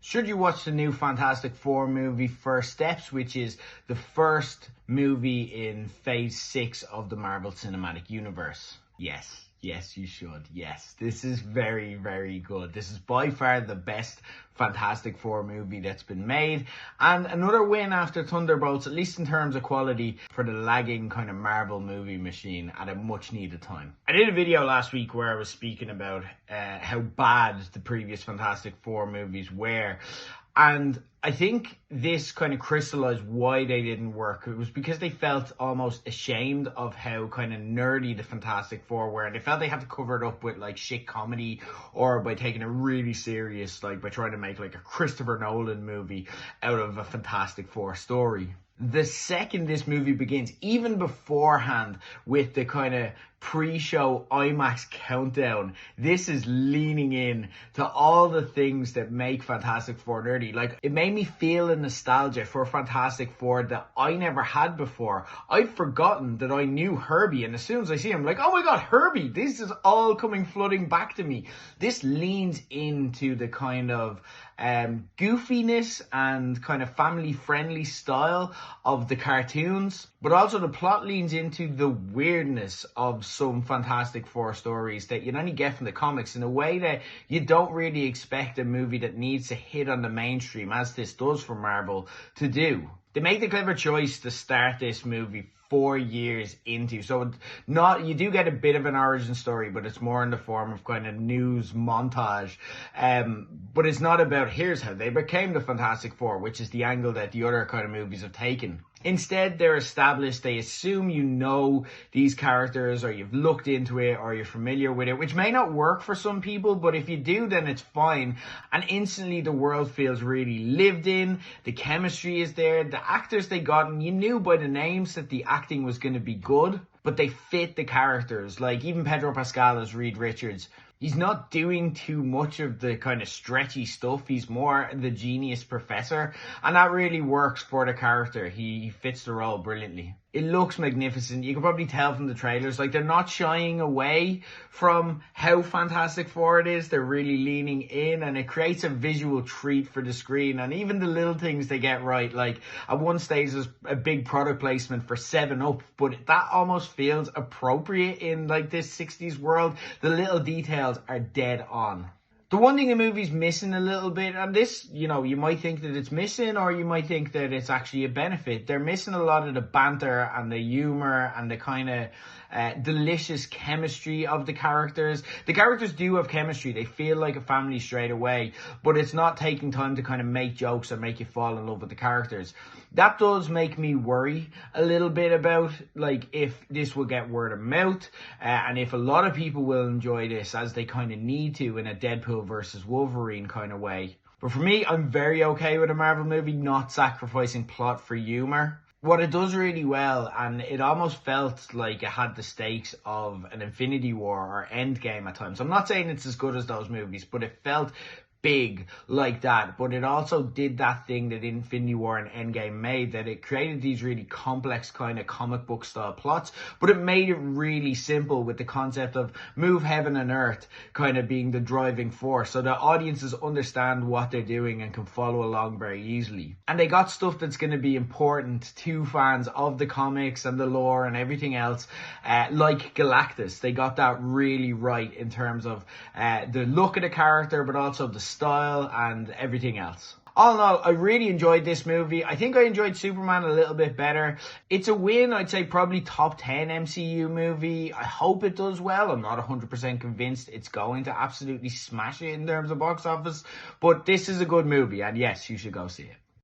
Should you watch the new Fantastic Four movie, First Steps, which is the first movie in Phase 6 of the Marvel Cinematic Universe? Yes. Yes, you should. Yes, this is very, very good. This is by far the best Fantastic Four movie that's been made. And another win after Thunderbolts, at least in terms of quality, for the lagging kind of Marvel movie machine at a much needed time. I did a video last week where I was speaking about how bad the previous Fantastic Four movies were. And I think this kind of crystallized why they didn't work. It was because they felt almost ashamed of how kind of nerdy the Fantastic Four were. And they felt they had to cover it up with like shit comedy or by taking it really serious, like by trying to make like a Christopher Nolan movie out of a Fantastic Four story. The second this movie begins, even beforehand with the kind of pre-show IMAX countdown, this is leaning in to all the things that make Fantastic Four nerdy. Like, it made me feel a nostalgia for Fantastic Four that I never had before. I'd forgotten that I knew Herbie, and as soon as I see him, I'm like, oh my god, Herbie! This is all coming flooding back to me. This leans into the kind of goofiness and kind of family-friendly style of the cartoons, but also the plot leans into the weirdness of some Fantastic Four stories that you'd only get from the comics in a way that you don't really expect a movie that needs to hit on the mainstream, as this does for Marvel, to do. They make the clever choice to start this movie 4 years into, so you do get a bit of an origin story, but it's more in the form of kind of news montage, but it's not about here's how they became the Fantastic Four, which is the angle that the other kind of movies have taken. Instead, they're established. They assume you know these characters, or you've looked into it, or you're familiar with it, which may not work for some people, but if you do, then it's fine. And instantly the world feels really lived in. The chemistry is there. The actors they got, and you knew by the names that the acting was going to be good, but they fit the characters. Like, even Pedro Pascal as Reed Richards, he's not doing too much of the kind of stretchy stuff. He's more the genius professor, and that really works for the character. He fits the role brilliantly. It looks magnificent. You can probably tell from the trailers, like, they're not shying away from how Fantastic Four it is. They're really leaning in, and it creates a visual treat for the screen. And even the little things they get right, like at one stage there's a big product placement for 7-Up, but that almost feels appropriate in like this 60s world. The little details are dead on. The one thing the movie's missing a little bit, and this, you might think that it's missing, or you might think that it's actually a benefit. They're missing a lot of the banter and the humor and the kind of delicious chemistry of the characters. The characters do have chemistry. They feel like a family straight away, but it's not taking time to kind of make jokes or make you fall in love with the characters. That does make me worry a little bit about, like, if this will get word of mouth, and if a lot of people will enjoy this as they kind of need to in a Deadpool versus Wolverine kind of way. But for me, I'm very okay with a Marvel movie not sacrificing plot for humor. What it does really well, and it almost felt like it had the stakes of an Infinity War or Endgame at times. I'm not saying it's as good as those movies, but it felt big like that. But it also did that thing that Infinity War and Endgame made, that it created these really complex kind of comic book style plots, but it made it really simple with the concept of move heaven and earth kind of being the driving force, so that audiences understand what they're doing and can follow along very easily. And they got stuff that's going to be important to fans of the comics and the lore and everything else, like Galactus. They got that really right in terms of the look of the character, but also the style and everything else. All in all, I really enjoyed this movie. I think I enjoyed Superman a little bit better. It's a win. I'd say probably top 10 MCU movie. I hope it does well. I'm not 100% convinced it's going to absolutely smash it in terms of box office, but this is a good movie, and yes, you should go see it.